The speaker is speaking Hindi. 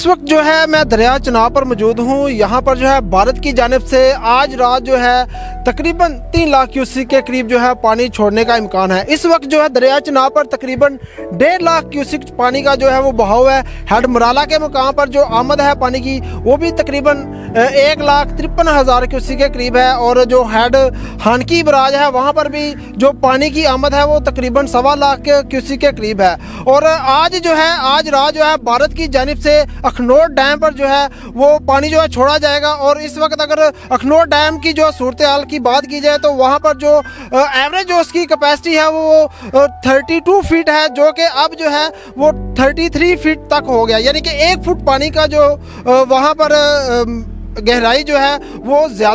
इस वक्त जो है मैं दरिया चनाब पर मौजूद हूँ। यहाँ पर जो है भारत की जानिब से आज रात जो है तकरीबन 3 लाख क्यूसेक के करीब जो है पानी छोड़ने का इम्कान है। इस वक्त जो है दरिया चनाब पर तकरीबन 1.5 लाख क्यूसेक पानी का जो है वो बहाव है। हेड मराला के मुकाम पर जो आमद है पानी की वो भी तकरीबन 1,53,000 क्यूसेक के करीब है। और जो हेड हानकी बराज है वहाँ पर भी जो पानी की आमद है वो तकरीबन 1.25 लाख क्यूसेक के करीब है। और आज रात जो है भारत की जानिब से अखनौर डैम पर जो है वो पानी जो है छोड़ा जाएगा। और इस वक्त अगर अखनौर डैम की जो सूरत हाल की बात की जाए तो वहाँ पर जो एवरेज जो उसकी कैपेसिटी है वो 32 फीट है, जो कि अब जो है वो 33 फीट तक हो गया। यानी कि 1 फुट पानी का जो वहाँ पर गहराई जो है वो ज़्यादा